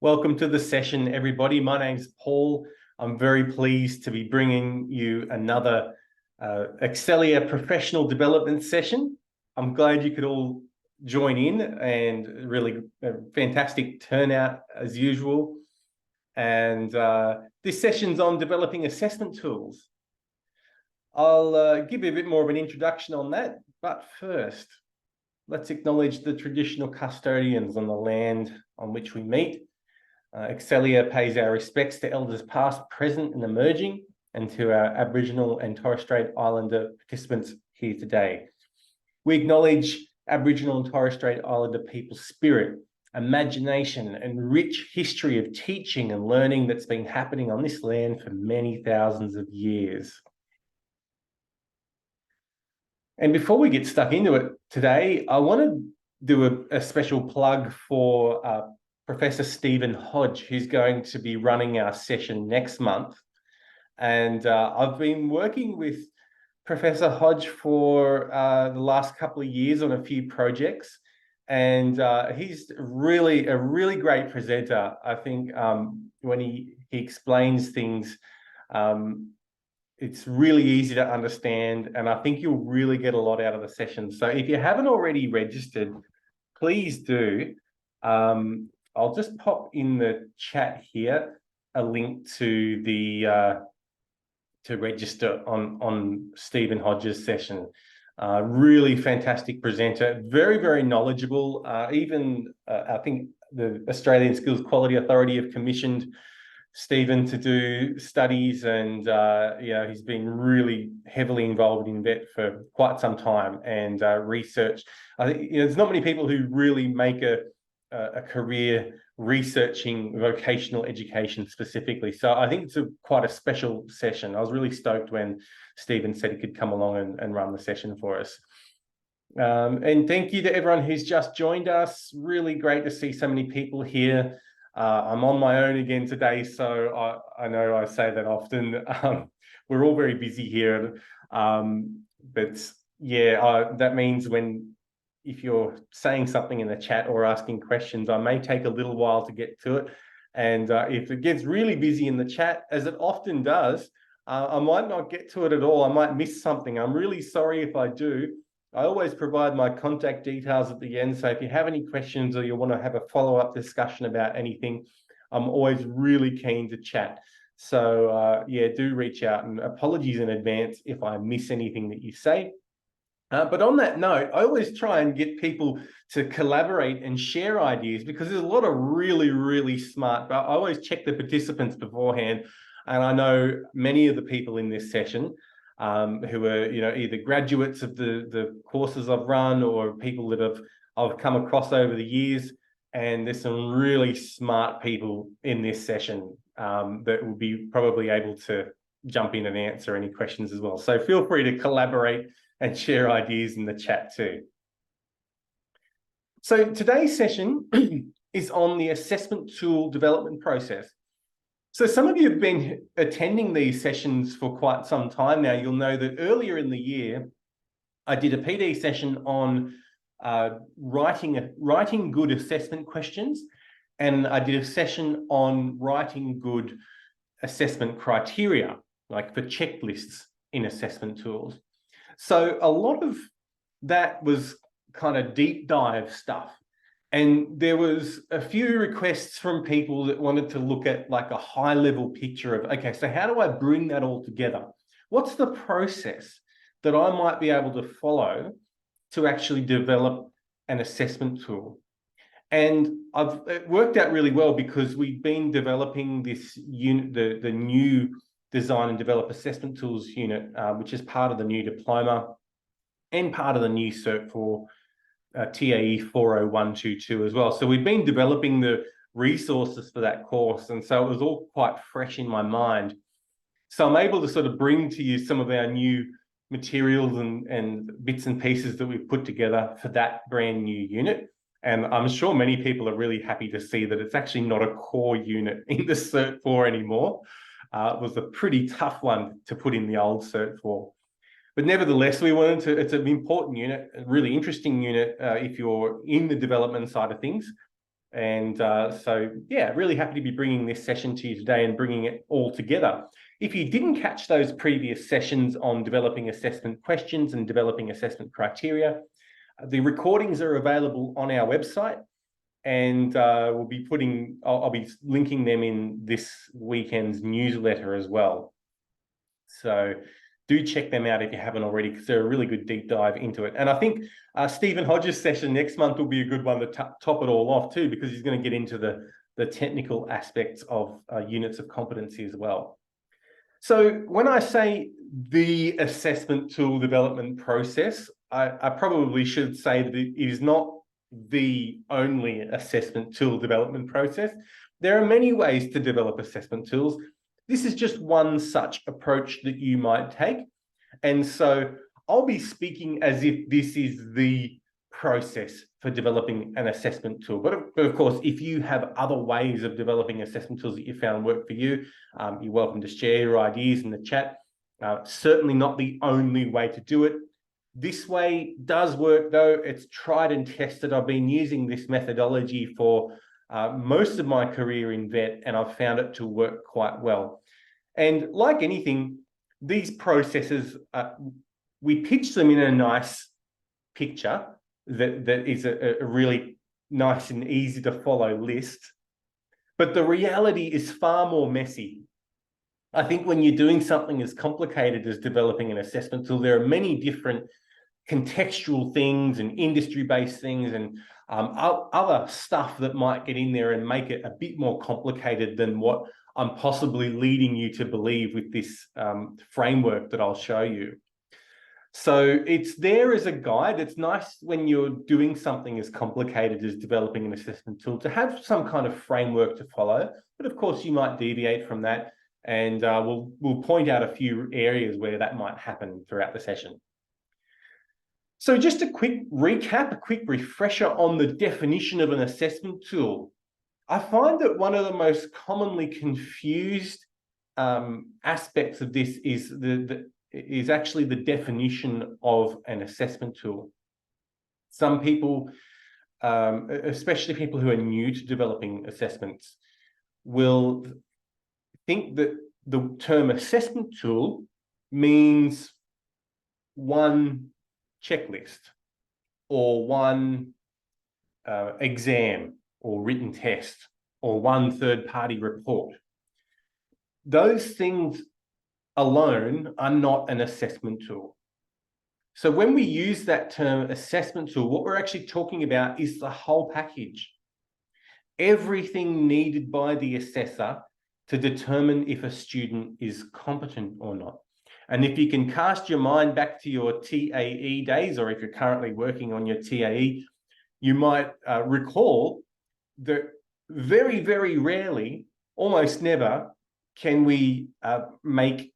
Welcome to the session, everybody. My name's Paul. I'm very pleased to be bringing you another Excelia professional development session. I'm glad you could all join in, and really a fantastic turnout as usual. And this session's on developing assessment tools. I'll give you a bit more of an introduction on that, but first, let's acknowledge the traditional custodians on the land on which we meet. Excelia pays our respects to elders past, present and emerging, and to our Aboriginal and Torres Strait Islander participants here today. We acknowledge Aboriginal and Torres Strait Islander people's spirit, imagination and rich history of teaching and learning that's been happening on this land for many thousands of years. And before we get stuck into it today, I want to do a special plug for Professor Stephen Hodge, who's going to be running our session next month. And I've been working with Professor Hodge for the last couple of years on a few projects. And he's really a really great presenter. I think when he explains things, it's really easy to understand. And I think you'll really get a lot out of the session. So if you haven't already registered, please do. I'll just pop in the chat here a link to the to register on Stephen Hodge's session. Really fantastic presenter, very, very knowledgeable. I think the Australian Skills Quality Authority have commissioned Stephen to do studies, and he's been really heavily involved in VET for quite some time, and research. I think there's not many people who really make a career researching vocational education specifically. So I think it's quite a special session. I was really stoked when Stephen said he could come along and run the session for us. And thank you to everyone who's just joined us. Really great to see so many people here. I'm on my own again today, so I know I say that often. We're all very busy here. But yeah, that means if you're saying something in the chat or asking questions, I may take a little while to get to it. And if it gets really busy in the chat, as it often does, I might not get to it at all. I might miss something. I'm really sorry if I do. I always provide my contact details at the end. So if you have any questions or you want to have a follow-up discussion about anything, I'm always really keen to chat. So yeah, do reach out, and apologies in advance if I miss anything that you say. But on that note, I always try and get people to collaborate and share ideas, because there's a lot of really, really smart, but I always check the participants beforehand. And I know many of the people in this session who are, either graduates of the courses I've run, or people that I've come across over the years. And there's some really smart people in this session that will be probably able to jump in and answer any questions as well. So feel free to collaborate and share ideas in the chat too. So today's session is on the assessment tool development process. So some of you have been attending these sessions for quite some time now. You'll know that earlier in the year, I did a PD session on writing good assessment questions, and I did a session on writing good assessment criteria, like for checklists in assessment tools. So a lot of that was kind of deep dive stuff. And there was a few requests from people that wanted to look at like a high level picture of, okay, so how do I bring that all together? What's the process that I might be able to follow to actually develop an assessment tool? And it worked out really well, because we've been developing this unit, the new Design and Develop Assessment Tools unit, which is part of the new diploma and part of the new Cert for TAE 40122 as well. So we've been developing the resources for that course, and so it was all quite fresh in my mind. So I'm able to sort of bring to you some of our new materials and bits and pieces that we've put together for that brand new unit. And I'm sure many people are really happy to see that it's actually not a core unit in the Cert 4 anymore. It was a pretty tough one to put in the old Cert 4. But nevertheless, it's an important unit, a really interesting unit if you're in the development side of things. And so, yeah, really happy to be bringing this session to you today and bringing it all together. If you didn't catch those previous sessions on developing assessment questions and developing assessment criteria, the recordings are available on our website, and I'll be linking them in this weekend's newsletter as well. So do check them out if you haven't already, because they're a really good deep dive into it. And I think Stephen Hodges' session next month will be a good one to top it all off too, because he's going to get into the technical aspects of units of competency as well. So when I say the assessment tool development process, I probably should say that it is not the only assessment tool development process. There are many ways to develop assessment tools. This is just one such approach that you might take. And so I'll be speaking as if this is the process for developing an assessment tool. But of course, if you have other ways of developing assessment tools that you found work for you, you're welcome to share your ideas in the chat. Certainly not the only way to do it. This way does work, though. It's tried and tested. I've been using this methodology for most of my career in vet, and I've found it to work quite well. And like anything, these processes, we pitch them in a nice picture that is a really nice and easy to follow list. But the reality is far more messy. I think when you're doing something as complicated as developing an assessment tool, there are many different contextual things and industry-based things and other stuff that might get in there and make it a bit more complicated than what I'm possibly leading you to believe with this framework that I'll show you. So it's there as a guide. It's nice when you're doing something as complicated as developing an assessment tool to have some kind of framework to follow. But of course, you might deviate from that, and we'll point out a few areas where that might happen throughout the session. So just a quick recap, a quick refresher on the definition of an assessment tool. I find that one of the most commonly confused aspects of this is actually the definition of an assessment tool. Some people, especially people who are new to developing assessments, will think that the term assessment tool means one checklist or one exam or written test or one third-party report. Those things alone are not an assessment tool. So when we use that term assessment tool, what we're actually talking about is the whole package. Everything needed by the assessor to determine if a student is competent or not. And if you can cast your mind back to your TAE days, or if you're currently working on your TAE, you might recall that very, very rarely, almost never, can we make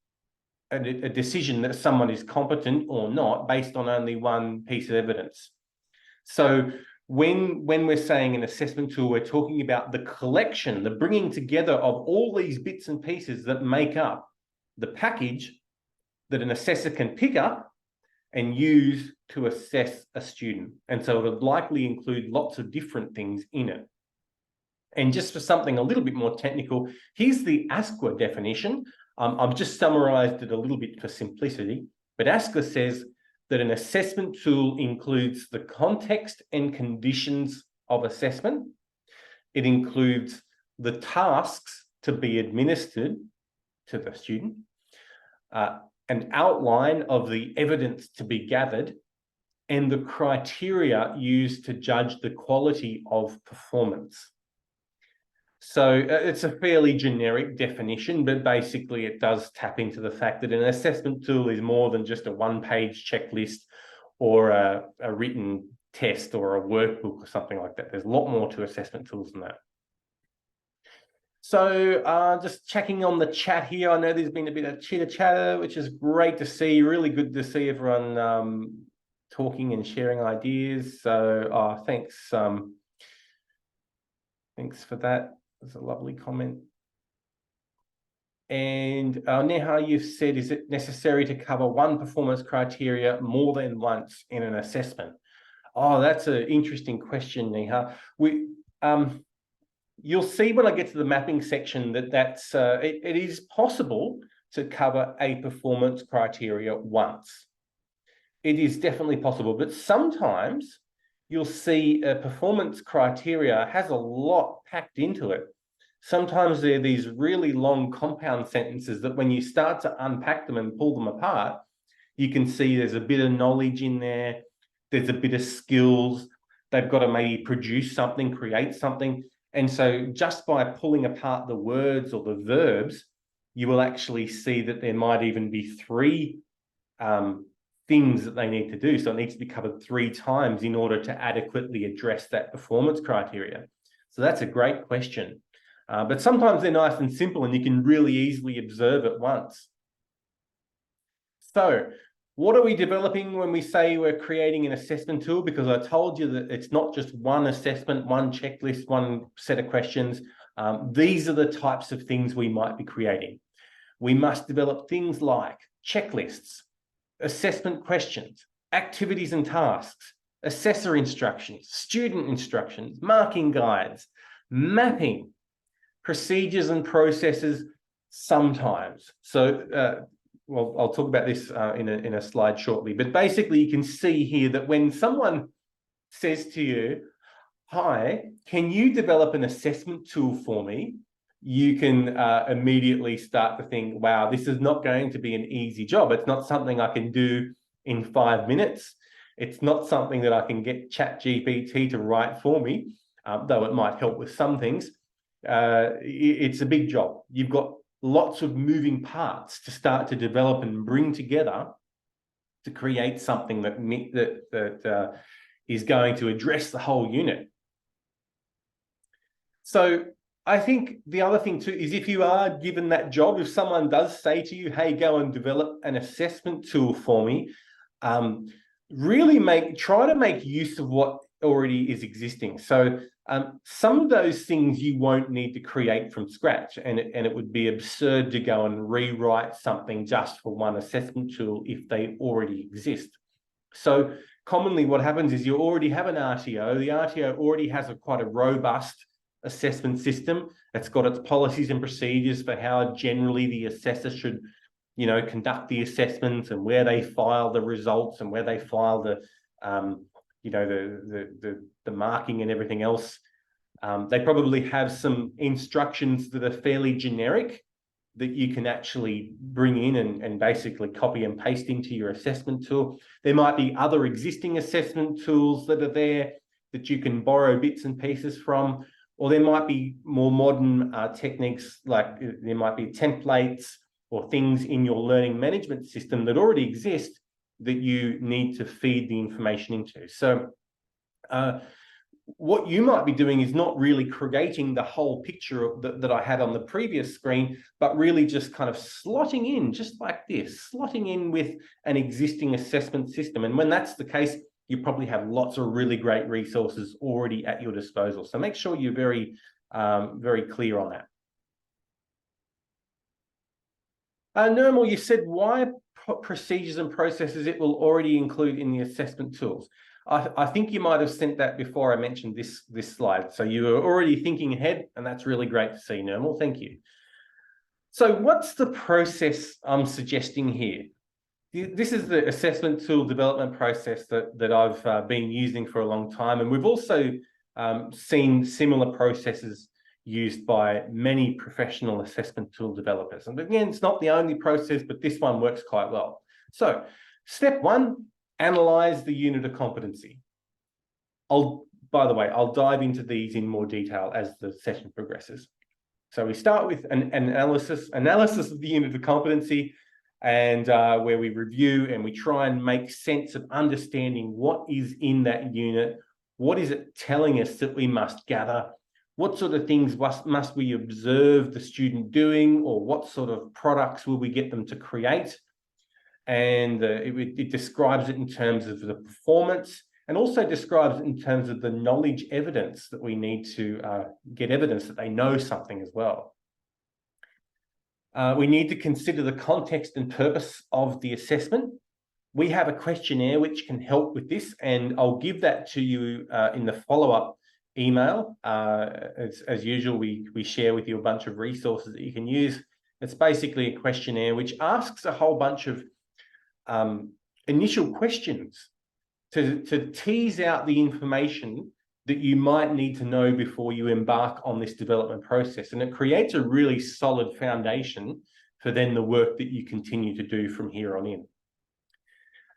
a decision that someone is competent or not based on only one piece of evidence. So when we're saying an assessment tool, we're talking about the collection, the bringing together of all these bits and pieces that make up the package that an assessor can pick up and use to assess a student. And so it would likely include lots of different things in it. And just for something a little bit more technical, here's the ASQA definition. I've just summarized it a little bit for simplicity, but ASQA says that an assessment tool includes the context and conditions of assessment. It includes the tasks to be administered to the student, an outline of the evidence to be gathered, and the criteria used to judge the quality of performance. So it's a fairly generic definition, but basically it does tap into the fact that an assessment tool is more than just a one-page checklist or a written test or a workbook or something like that. There's a lot more to assessment tools than that. So just checking on the chat here. I know there's been a bit of chitter-chatter, which is great to see. Really good to see everyone talking and sharing ideas. So thanks. Thanks for that. That's a lovely comment. And Neha, you've said, is it necessary to cover one performance criteria more than once in an assessment? Oh, that's an interesting question, Neha. you'll see when I get to the mapping section that it is possible to cover a performance criteria once. It is definitely possible, but sometimes you'll see a performance criteria has a lot packed into it. Sometimes they're these really long compound sentences that when you start to unpack them and pull them apart, you can see there's a bit of knowledge in there, there's a bit of skills, they've got to maybe produce something, create something. And so just by pulling apart the words or the verbs, you will actually see that there might even be three things that they need to do. So it needs to be covered 3 times in order to adequately address that performance criteria. So that's a great question. But sometimes they're nice and simple and you can really easily observe it once. So what are we developing when we say we're creating an assessment tool? Because I told you that it's not just one assessment, one checklist, one set of questions. These are the types of things we might be creating. We must develop things like checklists, assessment questions, activities and tasks, assessor instructions, student instructions, marking guides, mapping, procedures and processes sometimes. So, well, I'll talk about this in a slide shortly, but basically you can see here that when someone says to you, hi, can you develop an assessment tool for me? You can immediately start to think, wow, this is not going to be an easy job. It's not something I can do in 5 minutes. It's not something that I can get ChatGPT to write for me, though it might help with some things. It's a big job. You've got lots of moving parts to start to develop and bring together to create something that is going to address the whole unit. So I think the other thing too is if you are given that job, if someone does say to you, hey, go and develop an assessment tool for me, really try to make use of what already is existing. So some of those things you won't need to create from scratch, and it would be absurd to go and rewrite something just for one assessment tool if they already exist. So commonly what happens is you already have an RTO. The RTO already has quite a robust assessment system. It's got its policies and procedures for how generally the assessor should, conduct the assessments and where they file the results and where they file the marking and everything else. They probably have some instructions that are fairly generic that you can actually bring in and basically copy and paste into your assessment tool. There might be other existing assessment tools that are there that you can borrow bits and pieces from, or there might be more modern techniques, like there might be templates or things in your learning management system that already exist that you need to feed the information into. So what you might be doing is not really creating the whole picture that I had on the previous screen, but really just kind of slotting in, just like this, slotting in with an existing assessment system. And when that's the case, you probably have lots of really great resources already at your disposal. So make sure you're very, very clear on that. Nirmal, you said why procedures and processes it will already include in the assessment tools. I think you might have sent that before I mentioned this slide. So you were already thinking ahead, and that's really great to see, Nirmal. Thank you. So what's the process I'm suggesting here? This is the assessment tool development process that I've been using for a long time. And we've also seen similar processes used by many professional assessment tool developers. And again, it's not the only process, but this one works quite well. So step 1, analyze the unit of competency. By the way, I'll dive into these in more detail as the session progresses. So we start with an analysis of the unit of competency, and where we review and we try and make sense of understanding what is in that unit, what is it telling us that we must gather, what sort of things must we observe the student doing, or what sort of products will we get them to create. And it describes it in terms of the performance, and also describes it in terms of the knowledge evidence that we need to get evidence that they know something as well. We need to consider the context and purpose of the assessment. We have a questionnaire which can help with this, and I'll give that to you in the follow-up email. As usual, we share with you a bunch of resources that you can use. It's basically a questionnaire which asks a whole bunch of initial questions to tease out the information that you might need to know before you embark on this development process. And it creates a really solid foundation for then the work that you continue to do from here on in.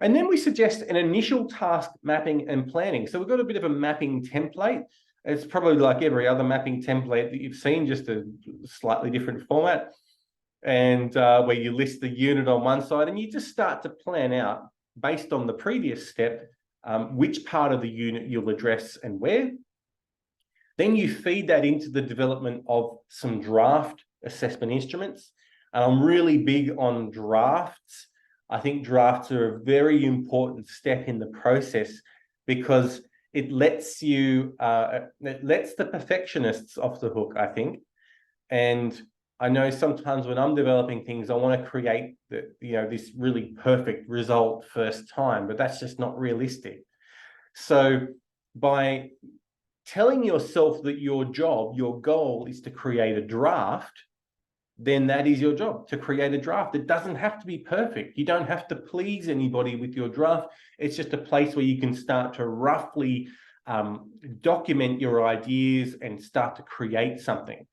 And then we suggest an initial task mapping and planning. So we've got a bit of a mapping template. It's probably like every other mapping template that you've seen, just a slightly different format. And where you list the unit on one side and you just start to plan out based on the previous step, which part of the unit you'll address and where. Then you feed that into the development of some draft assessment instruments. And I'm really big on drafts. I think drafts are a very important step in the process because it lets you, it lets the perfectionists off the hook, I think. And I know sometimes when I'm developing things, I want to create this really perfect result first time, but that's just not realistic. So by telling yourself that your goal is to create a draft, then that is your job, to create a draft. It doesn't have to be perfect. You don't have to please anybody with your draft. It's just a place where you can start to roughly document your ideas and start to create something.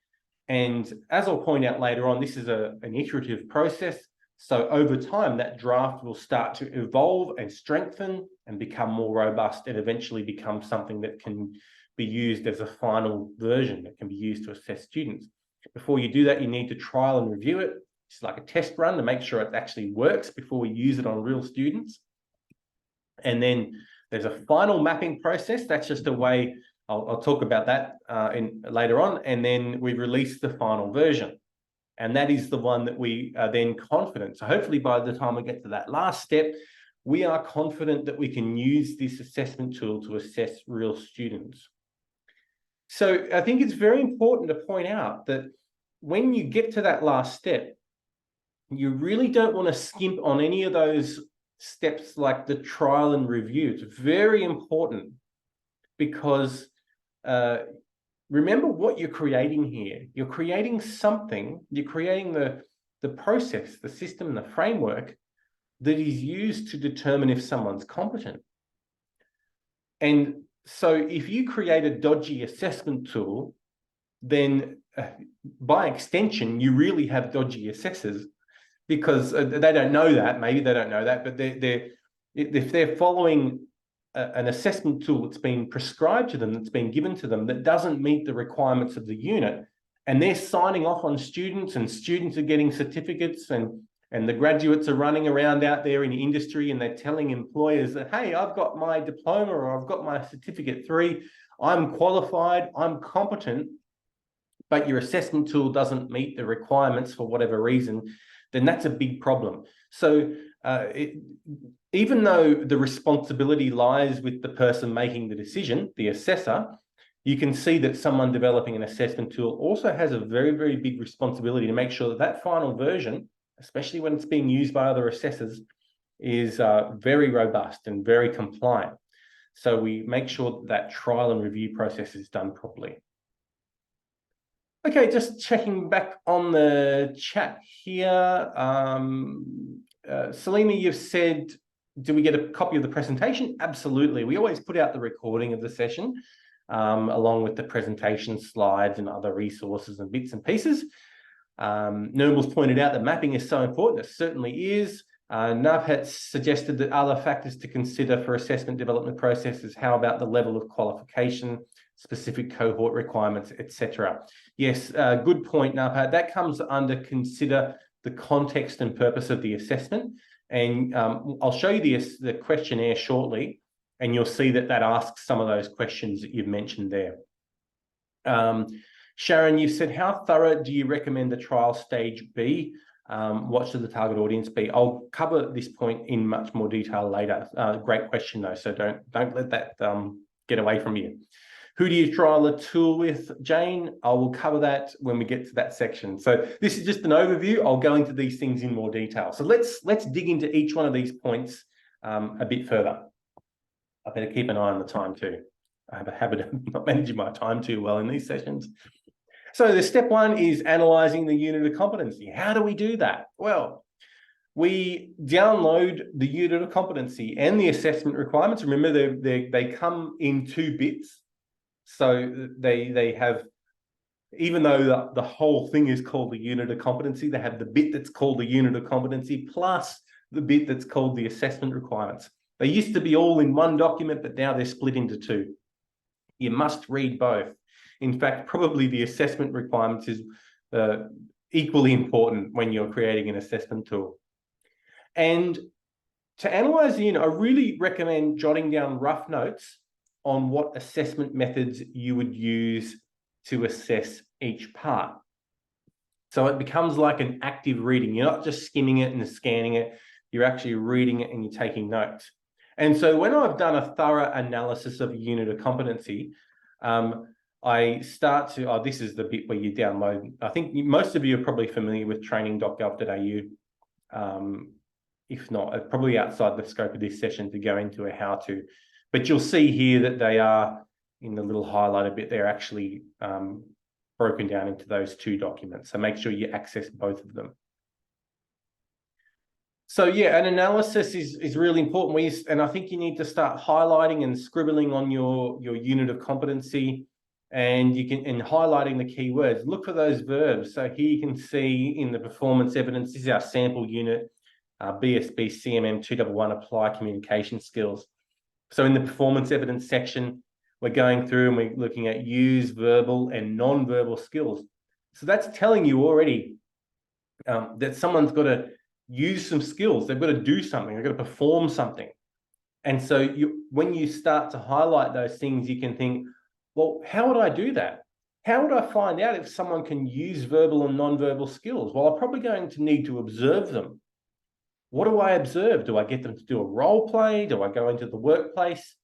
And as I'll point out later on, this is an iterative process. So over time, that draft will start to evolve and strengthen and become more robust and eventually become something that can be used as a final version that can be used to assess students. Before you do that, you need to trial and review it. It's like a test run to make sure it actually works before we use it on real students. And then there's a final mapping process. That's just a way, I'll talk about that later on. And then we release the final version. And that is the one that we are then confident. So hopefully by the time we get to that last step, we are confident that we can use this assessment tool to assess real students. So I think it's very important to point out that when you get to that last step, you really don't want to skimp on any of those steps like the trial and review. It's very important because remember what you're creating here. You're creating something, you're creating the process, the system, the framework that is used to determine if someone's competent. And so if you create a dodgy assessment tool, then by extension, you really have dodgy assessors because they don't know that. Maybe they don't know that, but if they're following an assessment tool that's been prescribed to them, that's been given to them, that doesn't meet the requirements of the unit, and they're signing off on students and students are getting certificates and the graduates are running around out there in the industry and they're telling employers that, hey, I've got my diploma or I've got my certificate 3, I'm qualified, I'm competent, but your assessment tool doesn't meet the requirements for whatever reason, then that's a big problem. So even though the responsibility lies with the person making the decision, the assessor, you can see that someone developing an assessment tool also has a very, very big responsibility to make sure that that final version, especially when it's being used by other assessors, is very robust and very compliant. So we make sure that trial and review process is done properly. Okay, just checking back on the chat here. Salima, you've said, do we get a copy of the presentation? Absolutely. We always put out the recording of the session along with the presentation slides and other resources and bits and pieces. Nurmal's pointed out that mapping is so important. It certainly is. Navhat suggested that other factors to consider for assessment development processes. How about the level of qualification, specific cohort requirements, etc.? Yes, good point, Navhat. That comes under consider the context and purpose of the assessment. And I'll show you the questionnaire shortly, and you'll see that that asks some of those questions that you've mentioned there. Sharon, you've said, how thorough do you recommend the trial stage be? What should the target audience be? I'll cover this point in much more detail later. Great question, though, so don't let that get away from you. Who do you trial a tool with, Jane? I will cover that when we get to that section. So this is just an overview. I'll go into these things in more detail. So let's dig into each one of these points a bit further. I better keep an eye on the time too. I have a habit of not managing my time too well in these sessions. So the step one is analyzing the unit of competency. How do we do that? Well, we download the unit of competency and the assessment requirements. Remember, they come in 2 bits. So they have, even though the whole thing is called the unit of competency, they have the bit that's called the unit of competency plus the bit that's called the assessment requirements. They used to be all in one document, but now they're split into 2. You must read both. In fact, probably the assessment requirements is equally important when you're creating an assessment tool. And to analyze the unit, I really recommend jotting down rough notes on what assessment methods you would use to assess each part. So it becomes like an active reading. You're not just skimming it and scanning it, you're actually reading it and you're taking notes. And so when I've done a thorough analysis of a unit of competency, I start to, this is the bit where you download. I think most of you are probably familiar with training.gov.au. If not, probably outside the scope of this session to go into a how-to. But you'll see here that they are, in the little highlighter bit, they're actually broken down into those 2 documents. So make sure you access both of them. So yeah, an analysis is really important. And I think you need to start highlighting and scribbling on your unit of competency, and highlighting the keywords. Look for those verbs. So here you can see in the performance evidence, this is our sample unit, BSB CMM 211 apply communication skills. So in the performance evidence section, we're going through and we're looking at use verbal and non-verbal skills. So that's telling you already that someone's got to use some skills. They've got to do something. They've got to perform something. And so when you start to highlight those things, you can think, well, how would I do that? How would I find out if someone can use verbal and non-verbal skills? Well, I'm probably going to need to observe them. What do I observe? Do I get them to do a role play? Do I go into the workplace?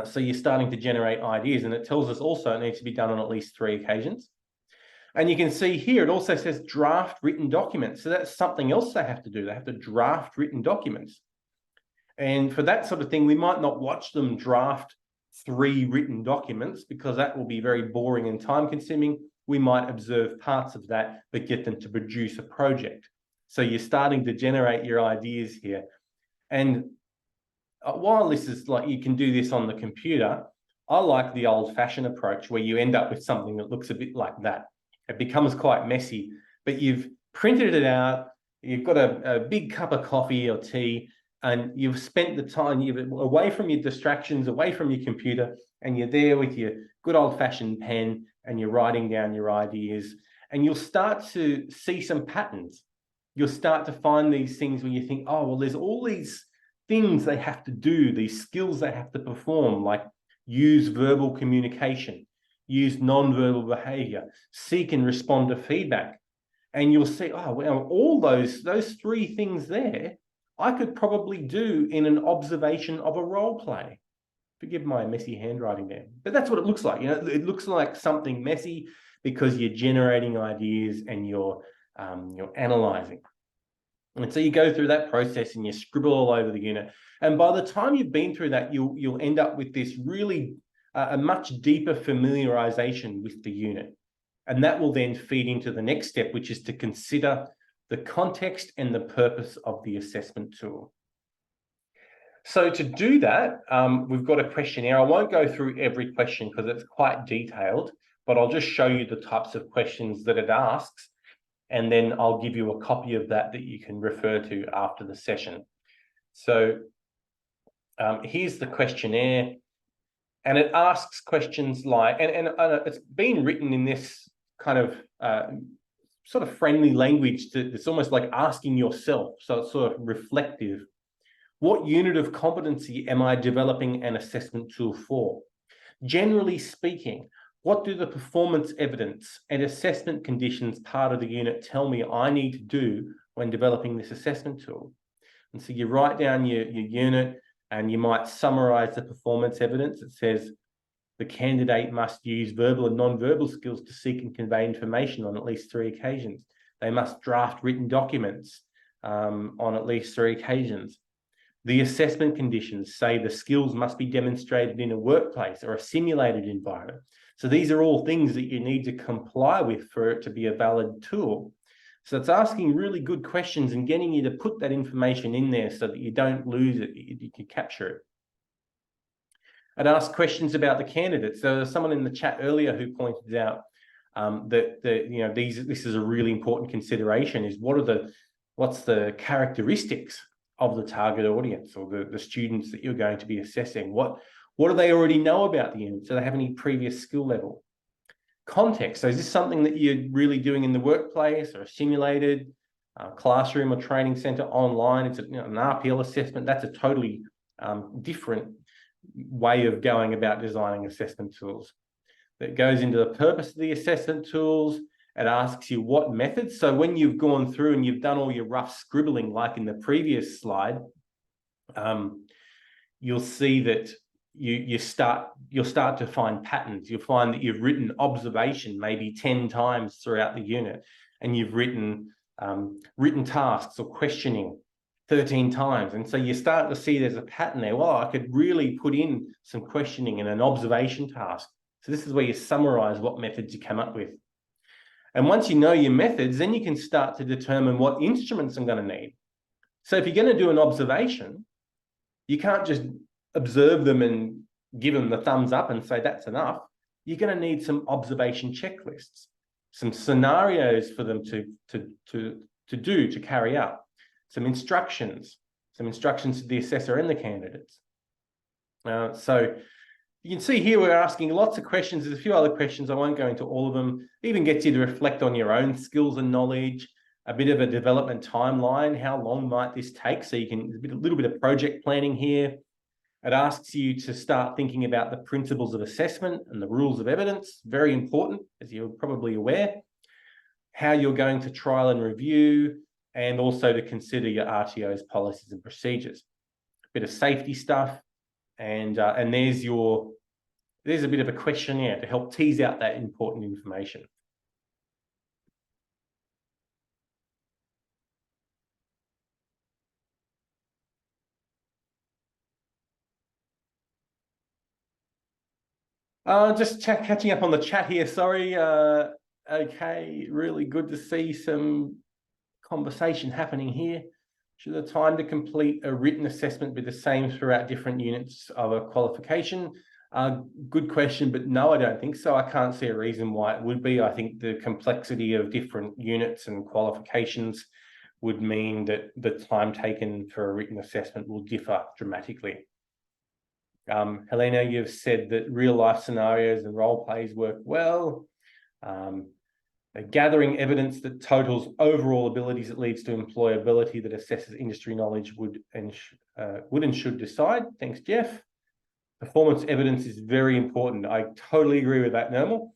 So you're starting to generate ideas, and it tells us also it needs to be done on at least 3 occasions. And you can see here, it also says draft written documents. So that's something else they have to do. They have to draft written documents. And for that sort of thing, we might not watch them draft 3 written documents because that will be very boring and time consuming. We might observe parts of that, but get them to produce a project. So you're starting to generate your ideas here. And while this is like, you can do this on the computer, I like the old-fashioned approach where you end up with something that looks a bit like that. It becomes quite messy, but you've printed it out, you've got a big cup of coffee or tea, and you've spent the time, you're away from your distractions, away from your computer, and you're there with your good old-fashioned pen, and you're writing down your ideas, and you'll start to see some patterns. You'll start to find these things where you think, oh, well, there's all these things they have to do, these skills they have to perform, like use verbal communication, use non-verbal behavior, seek and respond to feedback. And you'll see, oh, well, all those 3 things there, I could probably do in an observation of a role play. Forgive my messy handwriting there, but that's what it looks like. You know, it looks like something messy because you're generating ideas and you're analyzing. And so you go through that process and you scribble all over the unit. And by the time you've been through that, you'll end up with this really a much deeper familiarization with the unit. And that will then feed into the next step, which is to consider the context and the purpose of the assessment tool. So to do that, we've got a questionnaire. I won't go through every question because it's quite detailed, but I'll just show you the types of questions that it asks. And then I'll give you a copy of that you can refer to after the session. So here's the questionnaire. And it asks questions like, and it's been written in this kind of sort of friendly language. It's almost like asking yourself. So it's sort of reflective. What unit of competency am I developing an assessment tool for? Generally speaking, what do the performance evidence and assessment conditions part of the unit tell me I need to do when developing this assessment tool? And so you write down your unit and you might summarize the performance evidence. It says the candidate must use verbal and non-verbal skills to seek and convey information on at least 3 occasions. They must draft written documents on at least 3 occasions. The assessment conditions say the skills must be demonstrated in a workplace or a simulated environment. So these are all things that you need to comply with for it to be a valid tool. So it's asking really good questions and getting you to put that information in there so that you don't lose it, you can capture it. I'd ask questions about the candidates. So there's someone in the chat earlier who pointed out that this is a really important consideration, is what's the characteristics of the target audience or the students that you're going to be assessing. What do they already know about the unit? Do they have any previous skill level? Context. So is this something that you're really doing in the workplace or a simulated classroom or training center online? It's an RPL assessment. That's a totally different way of going about designing assessment tools. That goes into the purpose of the assessment tools. It asks you what methods. So when you've gone through and you've done all your rough scribbling, like in the previous slide, you'll see that you'll start to find patterns. You'll find that you've written observation maybe 10 times throughout the unit, and you've written tasks or questioning 13 times. And so you start to see there's a pattern there. Well, I could really put in some questioning and an observation task. So this is where you summarize what methods you come up with. And once you know your methods, then you can start to determine what instruments I'm going to need. So if you're going to do an observation, you can't just observe them and give them the thumbs up and say that's enough. You're going to need some observation checklists, some scenarios for them to carry out, some instructions to the assessor and the candidates. So you can see here we're asking lots of questions. There's a few other questions. I won't go into all of them. It even gets you to reflect on your own skills and knowledge, a bit of a development timeline. How long might this take? So you can, a little bit of project planning here. It asks you to start thinking about the principles of assessment and the rules of evidence. Very important, as you're probably aware. How you're going to trial and review, and also to consider your RTO's policies and procedures. A bit of safety stuff. And there's a bit of a questionnaire to help tease out that important information. Just catching up on the chat here. Sorry. Okay, really good to see some conversation happening here. Should the time to complete a written assessment be the same throughout different units of a qualification? Good question, but no, I don't think so. I can't see a reason why it would be. I think the complexity of different units and qualifications would mean that the time taken for a written assessment will differ dramatically. Helena, you've said that real life scenarios and role plays work well. Gathering evidence that totals overall abilities that leads to employability that assesses industry knowledge would and should decide. Thanks, Jeff. Performance evidence is very important. I totally agree with that, Nermal.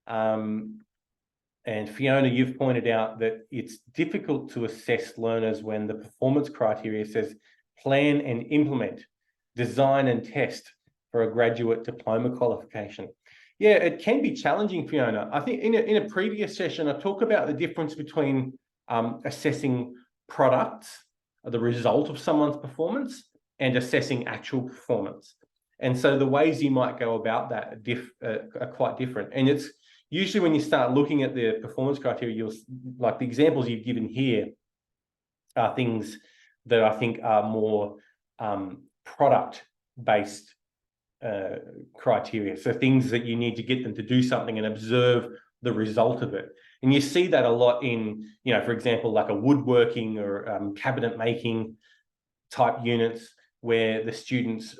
And Fiona, you've pointed out that it's difficult to assess learners when the performance criteria says plan and implement, design and test for a graduate diploma qualification. Yeah, it can be challenging, Fiona. I think in a previous session, I talked about the difference between assessing products, the result of someone's performance, and assessing actual performance. And so the ways you might go about that are quite different. And it's usually when you start looking at the performance criteria, like the examples you've given here are things that I think are more product-based criteria. So things that you need to get them to do something and observe the result of it. And you see that a lot in, for example, like a woodworking or cabinet making type units where the students,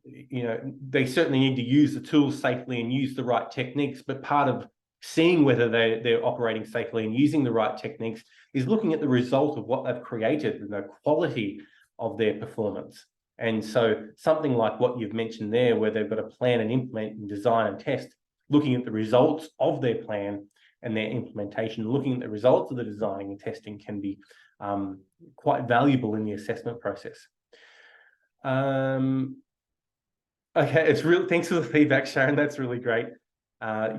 they certainly need to use the tools safely and use the right techniques, but part of seeing whether they're operating safely and using the right techniques is looking at the result of what they've created and the quality of their performance. And so something like what you've mentioned there, where they've got to plan and implement and design and test, looking at the results of their plan and their implementation, looking at the results of the designing and testing can be quite valuable in the assessment process. Okay, thanks for the feedback, Sharon. That's really great.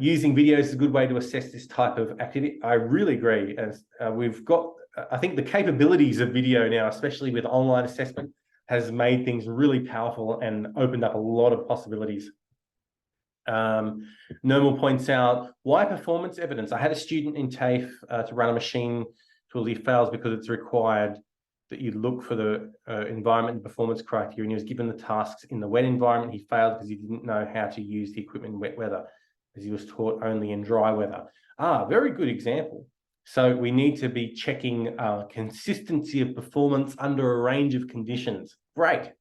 Using videos is a good way to assess this type of activity. I really agree. As we've got, I think the capabilities of video now, especially with online assessment, has made things really powerful and opened up a lot of possibilities. Normal points out, why performance evidence? I had a student in TAFE to run a machine tool. He fails because it's required that you look for the environment and performance criteria, and he was given the tasks in the wet environment. He failed because he didn't know how to use the equipment in wet weather, because he was taught only in dry weather. Very good example. So we need to be checking consistency of performance under a range of conditions. Great.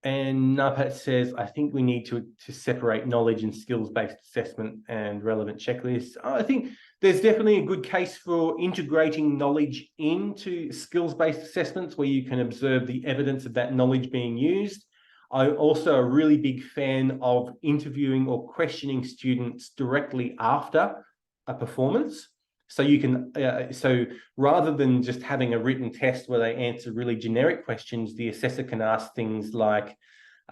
And Napat says, I think we need to separate knowledge and skills-based assessment and relevant checklists. I think there's definitely a good case for integrating knowledge into skills-based assessments where you can observe the evidence of that knowledge being used. I'm also a really big fan of interviewing or questioning students directly after a performance. So you can, so rather than just having a written test where they answer really generic questions, the assessor can ask things like,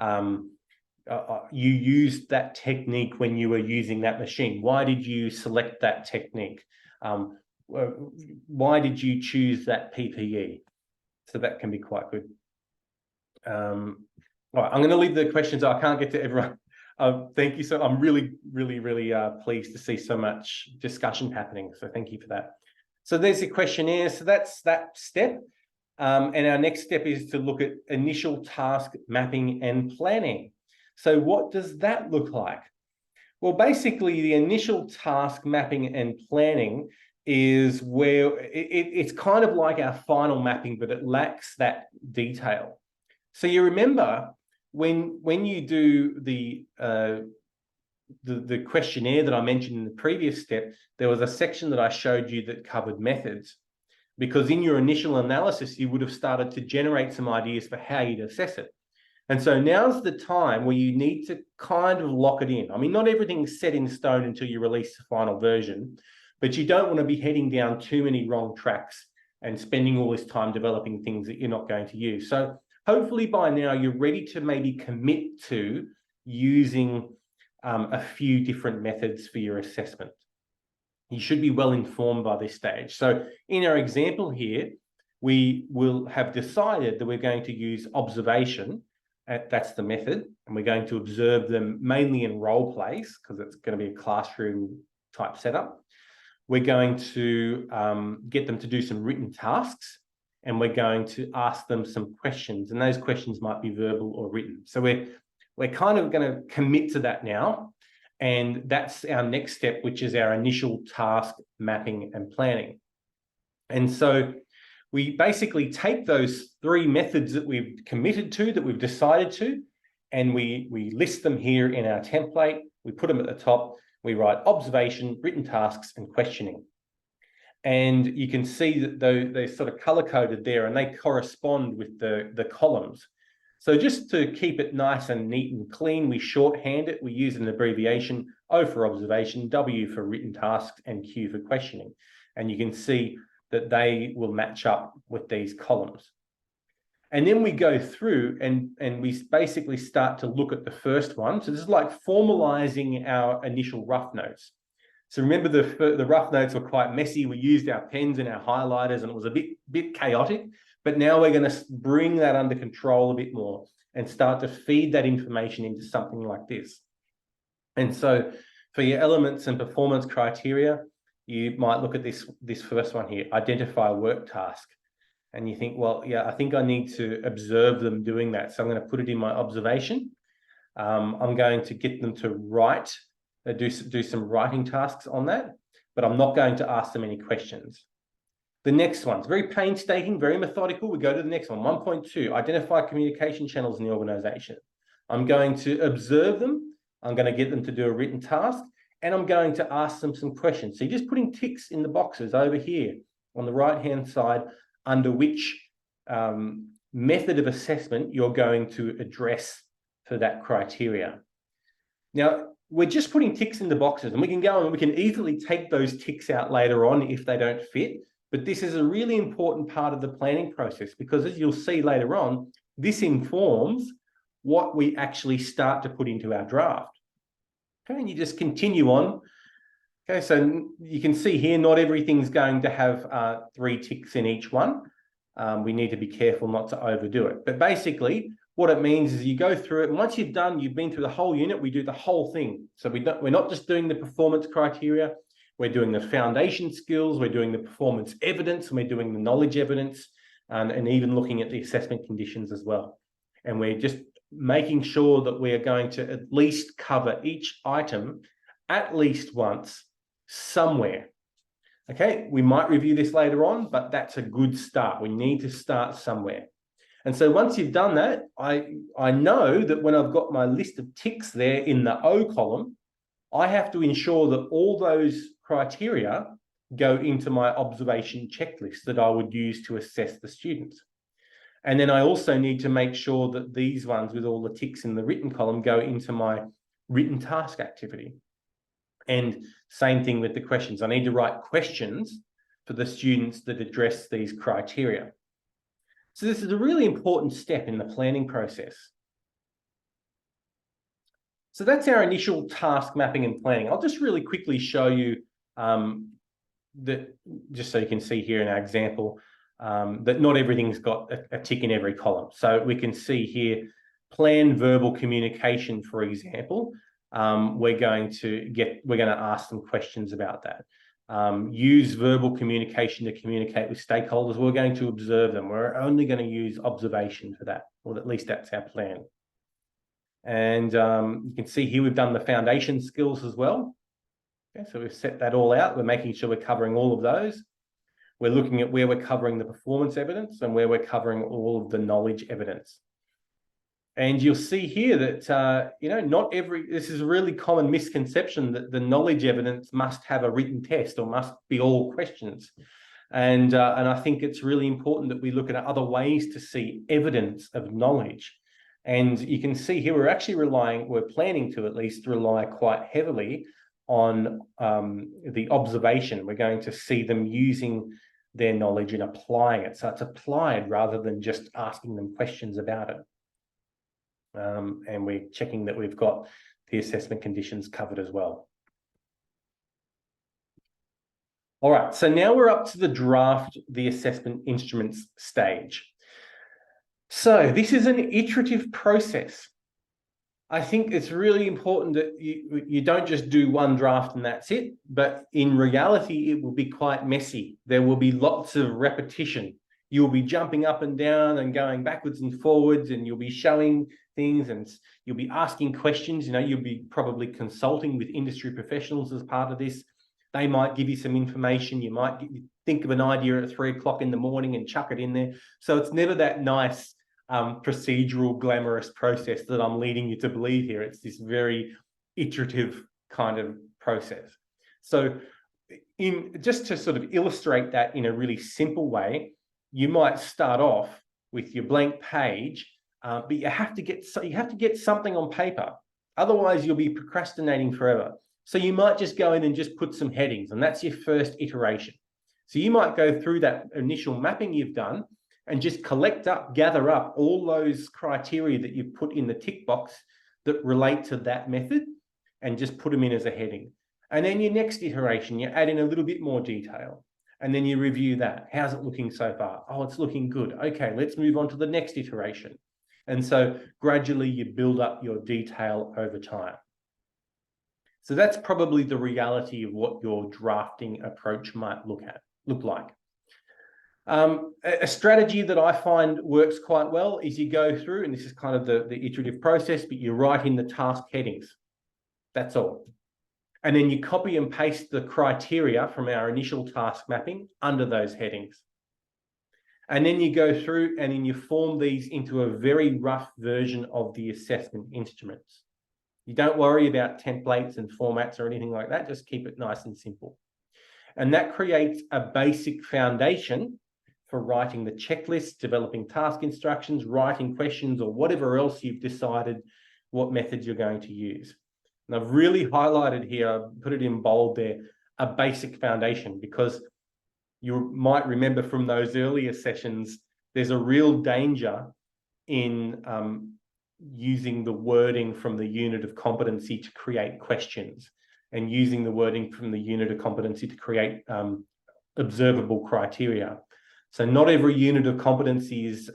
you used that technique when you were using that machine. Why did you select that technique? Why did you choose that PPE? So that can be quite good. All right, I'm going to leave the questions. I can't get to everyone. Thank you. So I'm really pleased to see so much discussion happening. So thank you for that. So there's the questionnaire. So that's that step. And our next step is to look at initial task mapping and planning. So what does that look like? Well, basically the initial task mapping and planning is where it's kind of like our final mapping, but it lacks that detail. So you remember when you do the questionnaire that I mentioned in the previous step, there was a section that I showed you that covered methods, because in your initial analysis, you would have started to generate some ideas for how you'd assess it. And so now's the time where you need to kind of lock it in. I mean, not everything's set in stone until you release the final version, but you don't want to be heading down too many wrong tracks and spending all this time developing things that you're not going to use. So hopefully by now you're ready to maybe commit to using a few different methods for your assessment. You should be well informed by this stage. So in our example here, we will have decided that we're going to use observation. That's the method. And we're going to observe them mainly in role plays, because it's going to be a classroom type setup. We're going to get them to do some written tasks, and we're going to ask them some questions, and those questions might be verbal or written. So we're kind of going to commit to that now, and that's our next step, which is our initial task mapping and planning. And so we basically take those three methods that we've committed to, that we've decided to, and we list them here in our template. We put them at the top. We write observation, written tasks, and questioning. And you can see that they're sort of color-coded there, and they correspond with the columns. So just to keep it nice and neat and clean, we shorthand it. We use an abbreviation, O for observation, W for written tasks, and Q for questioning. And you can see that they will match up with these columns. And then we go through and we basically start to look at the first one. So this is like formalizing our initial rough notes. So remember the rough notes were quite messy. We used our pens and our highlighters, and it was a bit chaotic. But now we're going to bring that under control a bit more and start to feed that information into something like this. And so for your elements and performance criteria, you might look at this first one here, identify a work task. And you think, well, yeah, I think I need to observe them doing that. So I'm going to put it in my observation. I'm going to get them to write, do some writing tasks on that, but I'm not going to ask them any questions. The next one's very painstaking, very methodical. We go to the next one, 1.2, identify communication channels in the organization. I'm going to observe them. I'm going to get them to do a written task, and I'm going to ask them some questions. So you're just putting ticks in the boxes over here on the right-hand side under which method of assessment you're going to address for that criteria. Now, we're just putting ticks in the boxes, and we can go and we can easily take those ticks out later on if they don't fit. But this is a really important part of the planning process, because as you'll see later on, this informs what we actually start to put into our draft. Okay, and you just continue on. Okay, so you can see here, not everything's going to have 3 ticks in each one. we need to be careful not to overdo it. But basically, what it means is you go through it, and once you've been through the whole unit, we do the whole thing. So we're not just doing the performance criteria, we're doing the foundation skills, we're doing the performance evidence, and we're doing the knowledge evidence, and even looking at the assessment conditions as well. And we're just making sure that we are going to at least cover each item at least once somewhere. Okay, we might review this later on, but that's a good start. We need to start somewhere. And so once you've done that, I know that when I've got my list of ticks there in the O column, I have to ensure that all those criteria go into my observation checklist that I would use to assess the students. And then I also need to make sure that these ones with all the ticks in the written column go into my written task activity. And same thing with the questions. I need to write questions for the students that address these criteria. So this is a really important step in the planning process. So that's our initial task mapping and planning. I'll just really quickly show you that, just so you can see here in our example, that not everything's got a tick in every column. So we can see here, plan verbal communication, for example. We're going to ask some questions about that. Use verbal communication to communicate with stakeholders. We're going to observe them. We're only going to use observation for that, or at least that's our plan. And you can see here we've done the foundation skills as well. Okay, so we've set that all out. We're making sure we're covering all of those. We're looking at where we're covering the performance evidence and where we're covering all of the knowledge evidence. And you'll see here that, this is a really common misconception that the knowledge evidence must have a written test or must be all questions. And I think it's really important that we look at other ways to see evidence of knowledge. And you can see here, we're planning to at least rely quite heavily on the observation. We're going to see them using their knowledge and applying it. So it's applied rather than just asking them questions about it. And we're checking that we've got the assessment conditions covered as well. All right, so now we're up to the draft the assessment instruments stage. So this is an iterative process. I think it's really important that you don't just do one draft and that's it, but in reality, it will be quite messy. There will be lots of repetition. You'll be jumping up and down and going backwards and forwards, and you'll be showing things and you'll be asking questions. You'll be probably consulting with industry professionals as part of this. They might give you some information. You might think of an idea at 3 o'clock in the morning and chuck it in there. So it's never that nice procedural, glamorous process that I'm leading you to believe here. It's this very iterative kind of process. So just to sort of illustrate that in a really simple way, you might start off with your blank page, but you have to get something on paper. Otherwise, you'll be procrastinating forever. So you might just go in and just put some headings, and that's your first iteration. So you might go through that initial mapping you've done and just gather up all those criteria that you've put in the tick box that relate to that method, and just put them in as a heading. And then your next iteration, you add in a little bit more detail. And then you review that. How's it looking so far? Oh, it's looking good. Okay, let's move on to the next iteration. And so gradually you build up your detail over time. So that's probably the reality of what your drafting approach might look like. A strategy that I find works quite well is you go through, and this is kind of the iterative process, but you write in the task headings. That's all. And then you copy and paste the criteria from our initial task mapping under those headings. And then you go through and then you form these into a very rough version of the assessment instruments. You don't worry about templates and formats or anything like that. Just keep it nice and simple. And that creates a basic foundation for writing the checklist, developing task instructions, writing questions, or whatever else you've decided what methods you're going to use. And I've really highlighted here, I've put it in bold there, a basic foundation, because you might remember from those earlier sessions, there's a real danger in using the wording from the unit of competency to create questions, and using the wording from the unit of competency to create observable criteria. So not every unit of competency is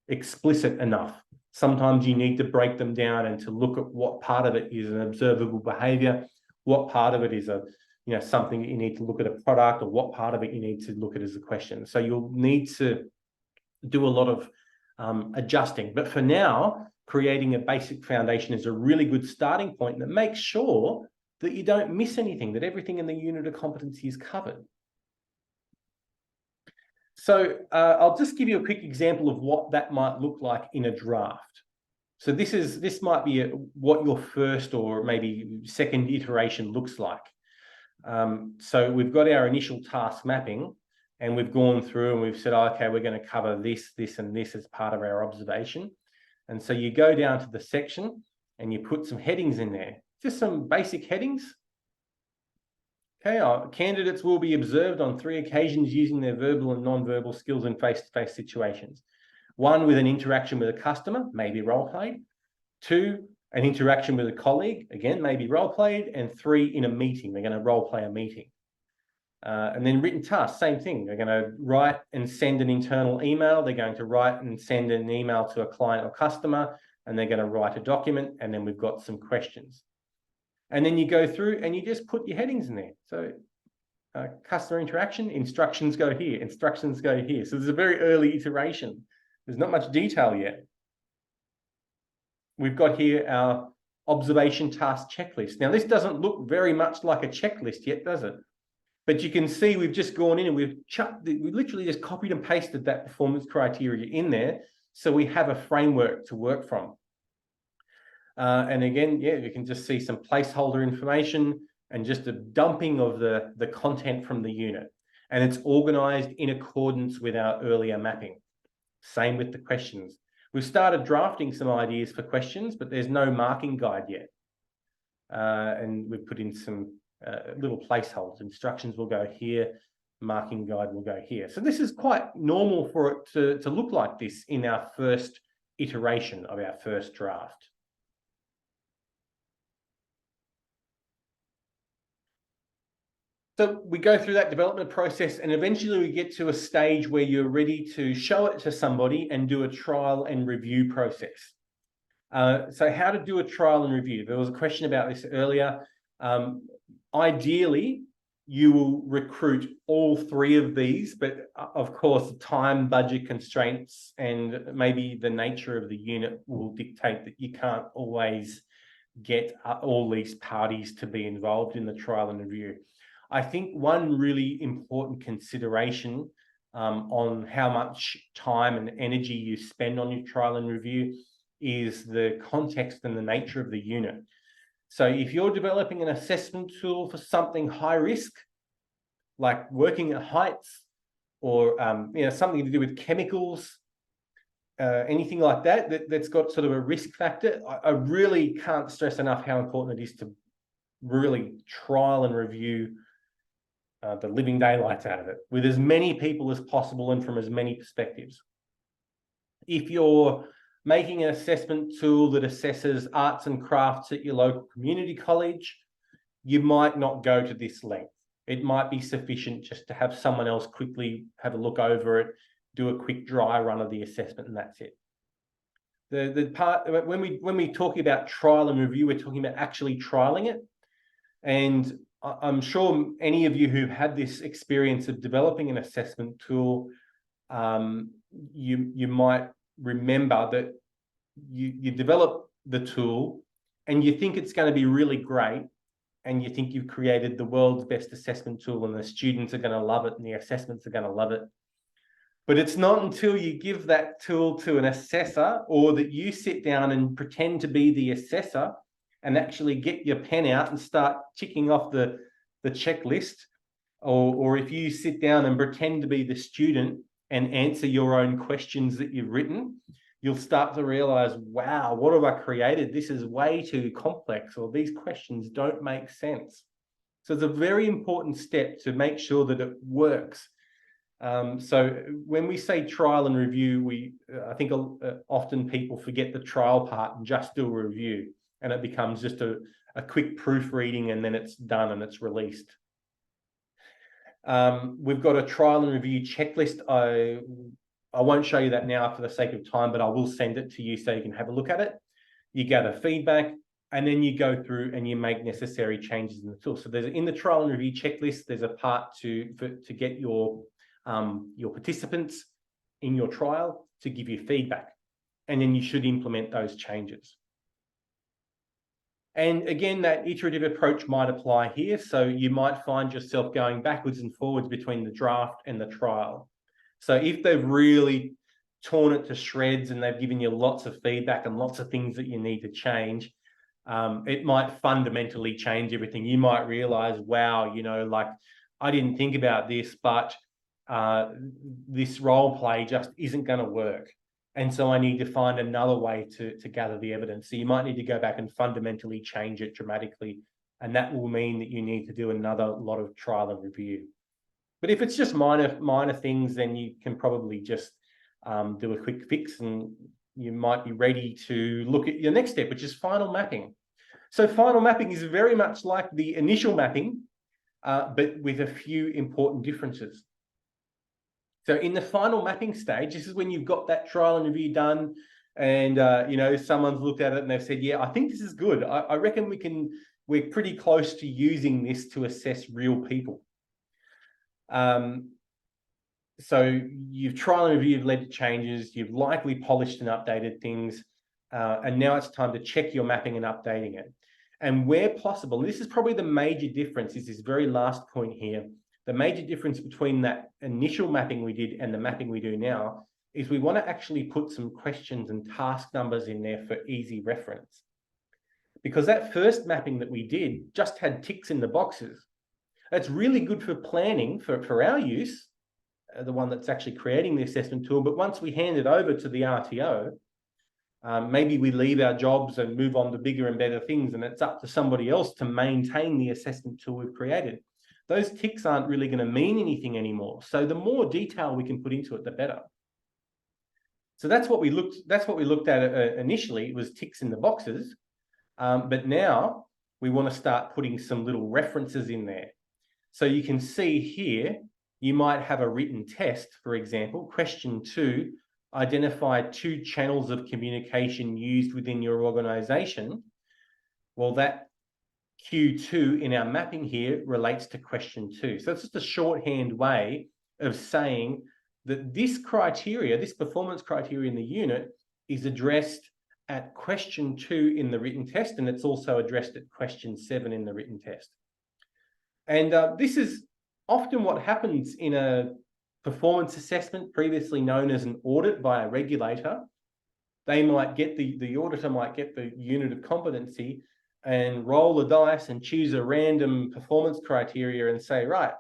explicit enough. Sometimes you need to break them down and to look at what part of it is an observable behavior, what part of it is something that you need to look at a product, or what part of it you need to look at as a question. So you'll need to do a lot of adjusting. But for now, creating a basic foundation is a really good starting point that makes sure that you don't miss anything, that everything in the unit of competency is covered. So I'll just give you a quick example of what that might look like in a draft. So this might be what your first or maybe second iteration looks like. So we've got our initial task mapping, and we've gone through and we've said, oh, okay, we're going to cover this, this, and this as part of our observation. And so you go down to the section and you put some headings in there, just some basic headings. Okay, candidates will be observed on 3 occasions using their verbal and non-verbal skills in face-to-face situations. 1, with an interaction with a customer, maybe role-played. 2, an interaction with a colleague, again, maybe role-played. And 3, in a meeting, they're going to role-play a meeting. And then written tasks, same thing. They're going to write and send an internal email. They're going to write and send an email to a client or customer, and they're going to write a document, and then we've got some questions. And then you go through and you just put your headings in there. So customer interaction, instructions go here, instructions go here. So there's a very early iteration. There's not much detail yet. We've got here our observation task checklist. Now, this doesn't look very much like a checklist yet, does it? But you can see we've just gone in and we've literally just copied and pasted that performance criteria in there. So we have a framework to work from. And again, yeah, you can just see some placeholder information and just a dumping of the content from the unit. And it's organized in accordance with our earlier mapping. Same with the questions. We've started drafting some ideas for questions, but there's no marking guide yet. And we've put in some little placeholders. Instructions will go here, marking guide will go here. So this is quite normal for it to look like this in our first iteration of our first draft. So we go through that development process, and eventually we get to a stage where you're ready to show it to somebody and do a trial and review process. So how to do a trial and review? There was a question about this earlier. Ideally, you will recruit all 3 of these, but of course, time, budget constraints, and maybe the nature of the unit will dictate that you can't always get all these parties to be involved in the trial and review. I think one really important consideration on how much time and energy you spend on your trial and review is the context and the nature of the unit. So if you're developing an assessment tool for something high risk, like working at heights, or something to do with chemicals, anything like that's got sort of a risk factor, I really can't stress enough how important it is to really trial and review the living daylights out of it with as many people as possible and from as many perspectives. If you're making an assessment tool that assesses arts and crafts at your local community college, you might not go to this length. It might be sufficient just to have someone else quickly have a look over it, do a quick dry run of the assessment, and that's it. The part when we talk about trial and review, we're talking about actually trialing it. And I'm sure any of you who've had this experience of developing an assessment tool, you might remember that you develop the tool and you think it's going to be really great, and you think you've created the world's best assessment tool and the students are going to love it and the assessments are going to love it. But it's not until you give that tool to an assessor, or that you sit down and pretend to be the assessor and actually get your pen out and start ticking off the checklist, or if you sit down and pretend to be the student and answer your own questions that you've written, you'll start to realize, wow, what have I created? This is way too complex, or these questions don't make sense. So it's a very important step to make sure that it works. So when we say trial and review, I think often people forget the trial part and just do a review, and it becomes just a quick proofreading, and then it's done and it's released. We've got a trial and review checklist. I won't show you that now for the sake of time, but I will send it to you so you can have a look at it. You gather feedback, and then you go through and you make necessary changes in the tool. So in the trial and review checklist, there's a part to get your participants in your trial to give you feedback, and then you should implement those changes. And again, that iterative approach might apply here. So you might find yourself going backwards and forwards between the draft and the trial. So if they've really torn it to shreds and they've given you lots of feedback and lots of things that you need to change, it might fundamentally change everything. You might realize, wow, like I didn't think about this, but this role play just isn't going to work. And so I need to find another way to gather the evidence. So you might need to go back and fundamentally change it dramatically. And that will mean that you need to do another lot of trial and review. But if it's just minor things, then you can probably just do a quick fix, and you might be ready to look at your next step, which is final mapping. So final mapping is very much like the initial mapping, but with a few important differences. So in the final mapping stage, this is when you've got that trial and review done, and someone's looked at it and they've said, yeah, I think this is good. I reckon we're pretty close to using this to assess real people. So you've trial and review, you've led to changes, you've likely polished and updated things, and now it's time to check your mapping and updating it. And where possible, this is probably the major difference, is this very last point here. The major difference between that initial mapping we did and the mapping we do now is we want to actually put some questions and task numbers in there for easy reference. Because that first mapping that we did just had ticks in the boxes. That's really good for planning for our use, the one that's actually creating the assessment tool. But once we hand it over to the RTO, maybe we leave our jobs and move on to bigger and better things, and it's up to somebody else to maintain the assessment tool we've created. Those ticks aren't really going to mean anything anymore. So the more detail we can put into it, the better. So that's what we looked at initially. It was ticks in the boxes, but now we want to start putting some little references in there. So you can see here, you might have a written test, for example, question 2, identify 2 channels of communication used within your organization. Well, that Q2 in our mapping here relates to question 2. So it's just a shorthand way of saying that this criteria, this performance criteria in the unit, is addressed at question 2 in the written test, and it's also addressed at question 7 in the written test. And this is often what happens in a performance assessment, previously known as an audit by a regulator. They might get the auditor might get the unit of competency and roll the dice and choose a random performance criteria and say, right,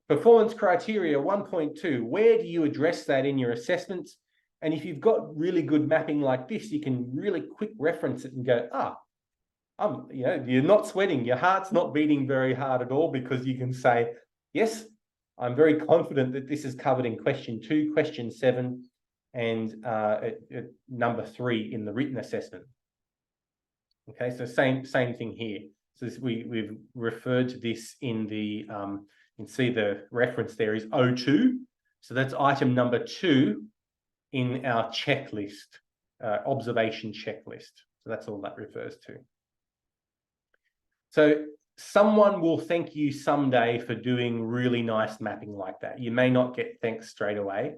performance criteria 1.2, where do you address that in your assessments? And if you've got really good mapping like this, you can really quick reference it and go, you're not sweating, your heart's not beating very hard at all, because you can say, yes, I'm very confident that this is covered in question 2, question 7, and number 3 in the written assessment. Okay, so same thing here. So we've referred to this in the, you can see the reference there is 02. So that's item number 2 in our checklist, observation checklist. So that's all that refers to. So someone will thank you someday for doing really nice mapping like that. You may not get thanks straight away.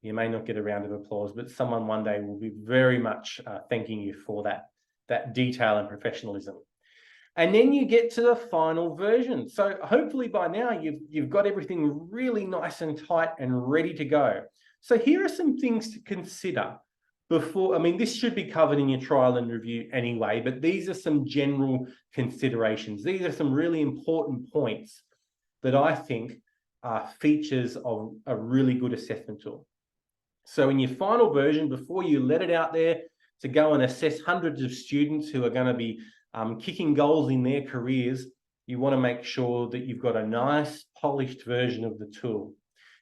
You may not get a round of applause, but someone one day will be very much thanking you for that detail and professionalism. And then you get to the final version. So hopefully by now you've got everything really nice and tight and ready to go. So here are some things to consider before. I mean, this should be covered in your trial and review anyway, but these are some general considerations. These are some really important points that I think are features of a really good assessment tool. So in your final version, before you let it out there to go and assess hundreds of students who are going to be kicking goals in their careers, you want to make sure that you've got a nice polished version of the tool.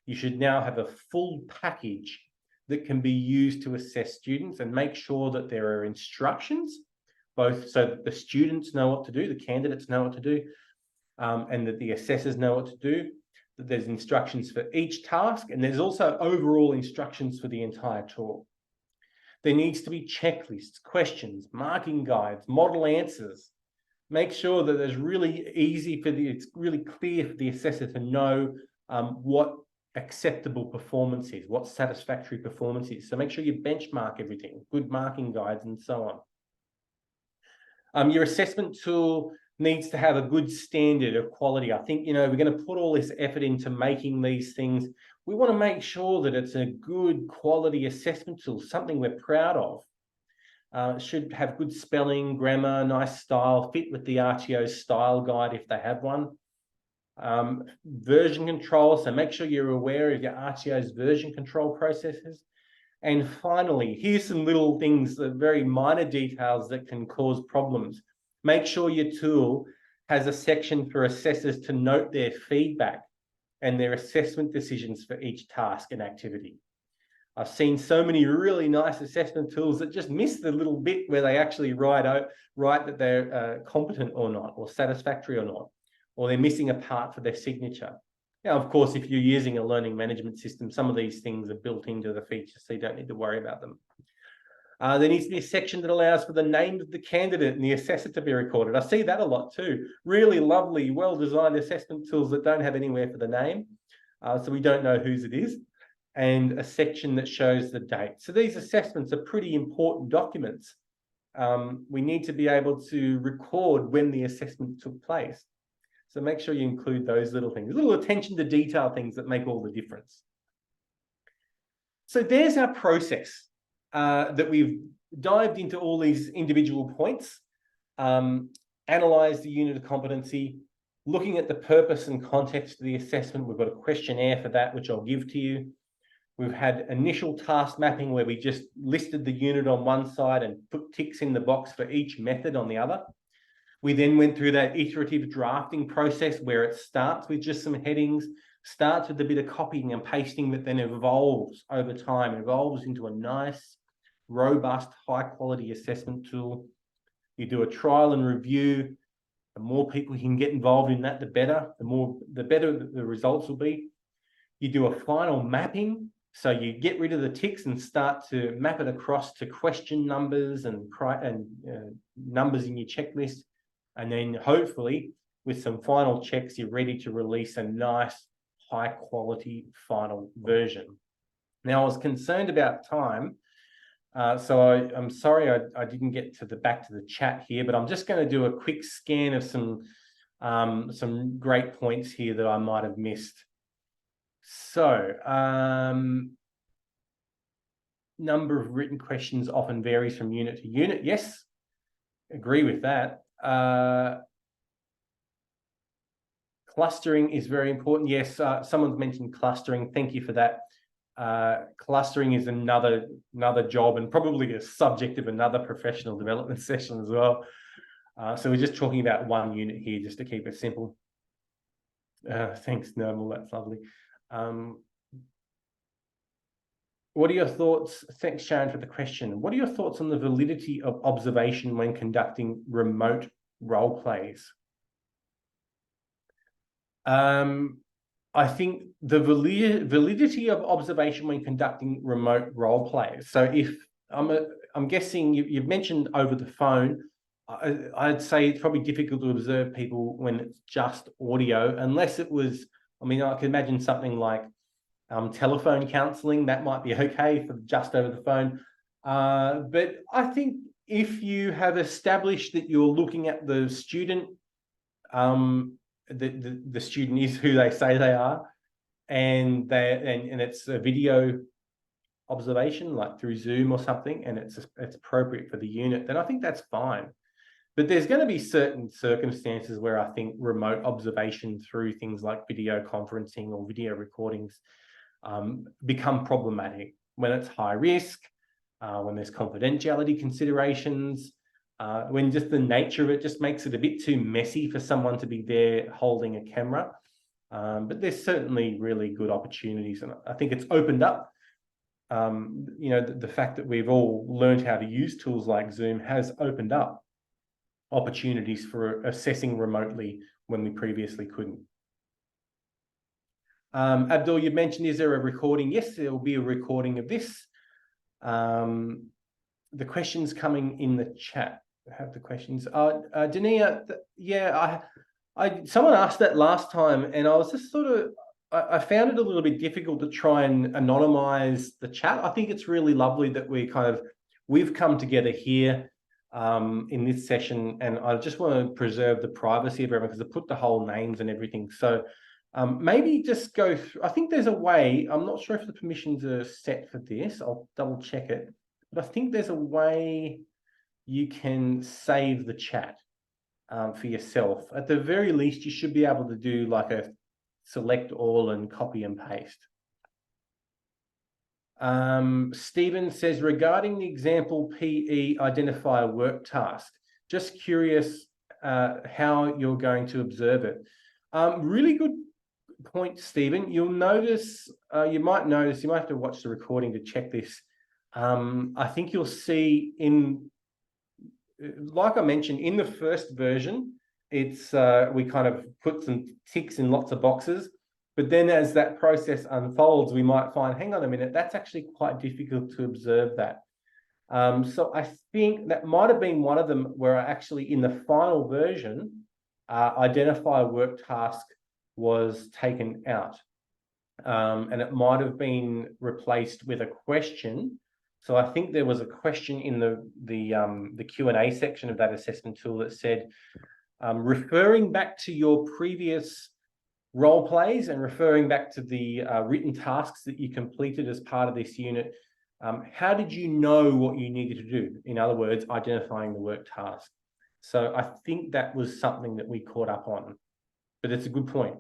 You should now have a full package that can be used to assess students, and make sure that there are instructions, both so that the students know what to do, the candidates know what to do, and that the assessors know what to do. that there's instructions for each task, and there's also overall instructions for the entire tool. There needs to be checklists, questions, marking guides, model answers. Make sure that it's really clear for the assessor to know what acceptable performance is, what satisfactory performance is. So make sure you benchmark everything, good marking guides and so on. Your assessment tool needs to have a good standard of quality. I think, we're going to put all this effort into making these things. We want to make sure that it's a good quality assessment tool, something we're proud of. It should have good spelling, grammar, nice style, fit with the RTO's style guide if they have one. Version control, so make sure you're aware of your RTO's version control processes. And finally, here's some little things, the very minor details that can cause problems. Make sure your tool has a section for assessors to note their feedback and their assessment decisions for each task and activity. I've seen so many really nice assessment tools that just miss the little bit where they actually write that they're competent or not, or satisfactory or not, or they're missing a part for their signature. Now, of course, if you're using a learning management system, some of these things are built into the features, so you don't need to worry about them. There needs to be a section that allows for the name of the candidate and the assessor to be recorded. I see that a lot too. Really lovely, well-designed assessment tools that don't have anywhere for the name, so we don't know whose it is, and a section that shows the date. So these assessments are pretty important documents. We need to be able to record when the assessment took place. So make sure you include those little things, little attention to detail things that make all the difference. So there's our process that we've dived into all these individual points, analysed the unit of competency, looking at the purpose and context of the assessment. We've got a questionnaire for that, which I'll give to you. We've had initial task mapping where we just listed the unit on one side and put ticks in the box for each method on the other. We then went through that iterative drafting process where it starts with just some headings, starts with a bit of copying and pasting, but then evolves over time, evolves into a nice, robust, high-quality assessment tool. You do a trial and review. The more people you can get involved in that, the better. The better the results will be. You do a final mapping. So you get rid of the ticks and start to map it across to question numbers and numbers in your checklist. And then hopefully with some final checks, you're ready to release a nice, high quality final version. Now, I was concerned about time. So I'm sorry I didn't get to back to the chat here, but I'm just going to do a quick scan of some great points here that I might have missed. So, number of written questions often varies from unit to unit. Yes, agree with that. Clustering is very important. Yes, someone's mentioned clustering. Thank you for that. Clustering is another job and probably a subject of another professional development session as well. So we're just talking about one unit here, just to keep it simple. Thanks, Nermal. That's lovely. What are your thoughts? Thanks, Sharon, for the question. What are your thoughts on the validity of observation when conducting remote role plays? I think the validity of observation when conducting remote role plays. So if I'm guessing you've mentioned over the phone, I'd say it's probably difficult to observe people when it's just audio, unless it was, I mean, I can imagine something like telephone counselling, that might be okay for just over the phone. But I think if you have established that you're looking at the student, the student is who they say they are, and it's a video observation, like through Zoom or something, and it's appropriate for the unit, then I think that's fine. But there's going to be certain circumstances where I think remote observation through things like video conferencing or video recordings become problematic when it's high risk, when there's confidentiality considerations, when just the nature of it just makes it a bit too messy for someone to be there holding a camera. But there's certainly really good opportunities, and I think it's opened up. The fact that we've all learned how to use tools like Zoom has opened up opportunities for assessing remotely when we previously couldn't. Abdul, you mentioned, is there a recording? Yes, there will be a recording of this. The questions coming in the chat. I have the questions. Dania, yeah, someone asked that last time, and I was just sort of, I found it a little bit difficult to try and anonymize the chat. I think it's really lovely that we've come together here in this session, and I just want to preserve the privacy of everyone because I put the whole names and everything. So maybe just go through. I think there's a way. I'm not sure if the permissions are set for this. I'll double check it. But I think there's a way you can save the chat for yourself. At the very least, you should be able to do like a select all and copy and paste. Stephen says, regarding the example PE, identify a work task. Just curious how you're going to observe it. Really good point, Stephen. You'll notice, you might have to watch the recording to check this. I think you'll see like I mentioned, in the first version, it's we kind of put some ticks in lots of boxes, but then as that process unfolds, we might find, hang on a minute, that's actually quite difficult to observe that. So I think that might have been one of them where actually in the final version, identify a work task was taken out. And it might have been replaced with a question. So I think there was a question in the Q&A section of that assessment tool that said, referring back to your previous role plays and referring back to the written tasks that you completed as part of this unit, how did you know what you needed to do? In other words, identifying the work task. So I think that was something that we caught up on, but it's a good point.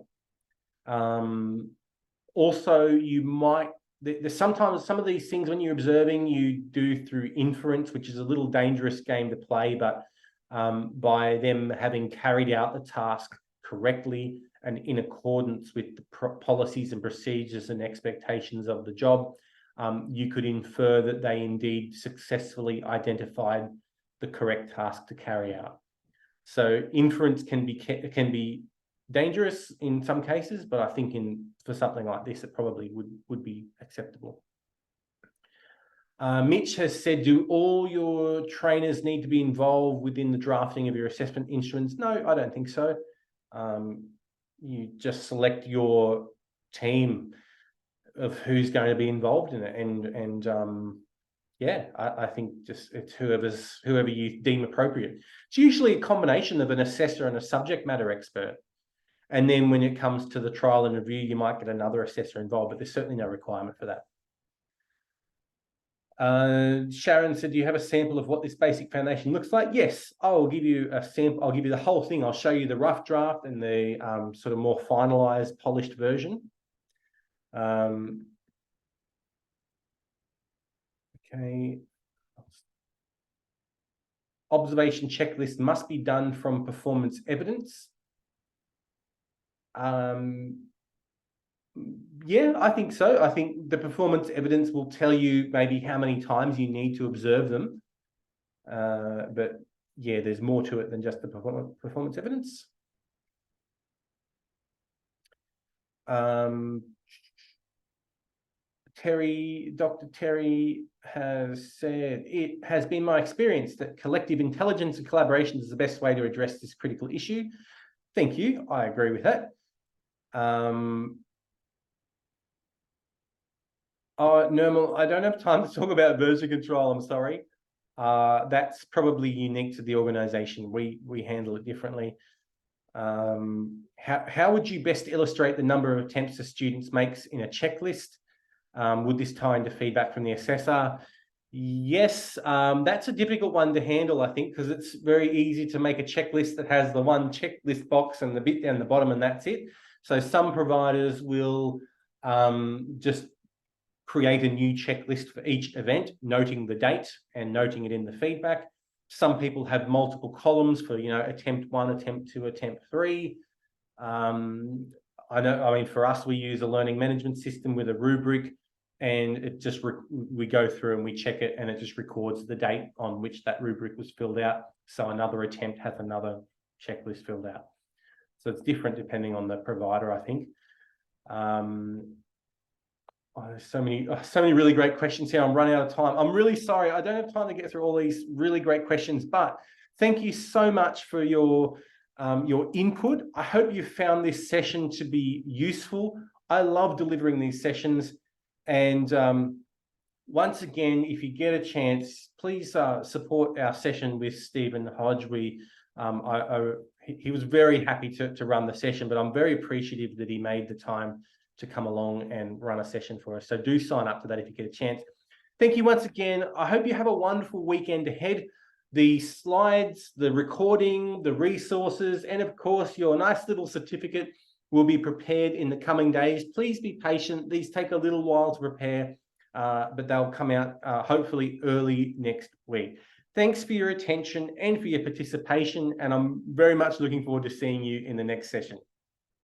Also, you might, there's sometimes some of these things when you're observing, you do through inference, which is a little dangerous game to play, but by them having carried out the task correctly and in accordance with the policies and procedures and expectations of the job, you could infer that they indeed successfully identified the correct task to carry out. So inference can be dangerous in some cases, but I think for something like this, it probably would be acceptable. Mitch has said, do all your trainers need to be involved within the drafting of your assessment instruments? No, I don't think so. You just select your team of who's going to be involved in it, and yeah, I think just it's whoever you deem appropriate. It's usually a combination of an assessor and a subject matter expert. And then when it comes to the trial and review, you might get another assessor involved, but there's certainly no requirement for that. Sharon said, do you have a sample of what this basic foundation looks like? Yes, I'll give you a sample. I'll give you the whole thing. I'll show you the rough draft and the sort of more finalized, polished version. Okay. Observation checklist must be done from performance evidence. Yeah, I think so. I think the performance evidence will tell you maybe how many times you need to observe them. But yeah, there's more to it than just the performance evidence. Dr. Terry has said, it has been my experience that collective intelligence and collaboration is the best way to address this critical issue. Thank you. I agree with that. Nirmal, I don't have time to talk about version control. I'm sorry. That's probably unique to the organization. We handle it differently. How would you best illustrate the number of attempts a student makes in a checklist? Would this tie into feedback from the assessor? Yes, that's a difficult one to handle, I think, because it's very easy to make a checklist that has the one checklist box and the bit down the bottom, and that's it. So some providers will just create a new checklist for each event, noting the date and noting it in the feedback. Some people have multiple columns for, attempt 1, attempt 2, attempt 3. For us, we use a learning management system with a rubric, and it just we go through and we check it, and it just records the date on which that rubric was filled out. So another attempt has another checklist filled out. So it's different depending on the provider, I think. Oh, there's so many really great questions here. I'm running out of time. I'm really sorry. I don't have time to get through all these really great questions, but thank you so much for your input. I hope you found this session to be useful. I love delivering these sessions. And once again, if you get a chance, please support our session with Stephen Hodge. He was very happy to run the session, but I'm very appreciative that he made the time to come along and run a session for us. So do sign up to that if you get a chance. Thank you once again. I hope you have a wonderful weekend ahead. The slides, the recording, the resources, and of course, your nice little certificate will be prepared in the coming days. Please be patient. These take a little while to prepare, but they'll come out hopefully early next week. Thanks for your attention and for your participation, and I'm very much looking forward to seeing you in the next session.